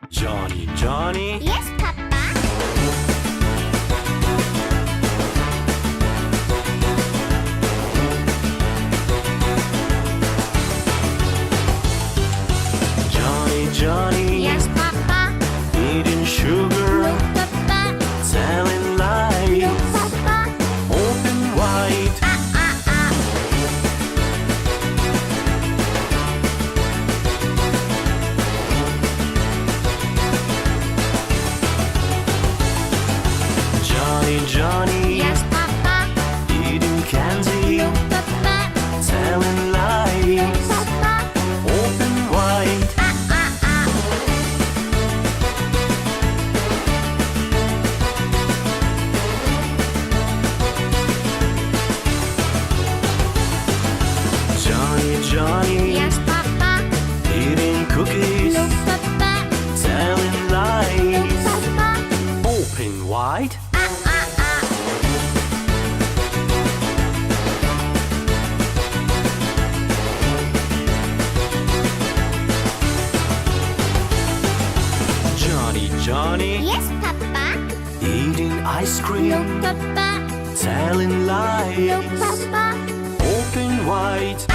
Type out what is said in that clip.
Johnny, Johnny. Yes, Papa. Johnny, Johnny. Yes, Papa. Eating sugar. No, Papa. Telling lies. No, Papa. Open wide. Johnny, Johnny. Yes, Papa. Eating candy. No, Papa. Telling lies. No, Papa. Open wide. Johnny, Johnny. Yes, Papa. Eating cookies. No, Papa. Telling No, lies. Papa. Open wide. Johnny, Johnny. Yes, Papa. Eating ice cream. No, Papa. Telling lies. No, Papa. Open wide.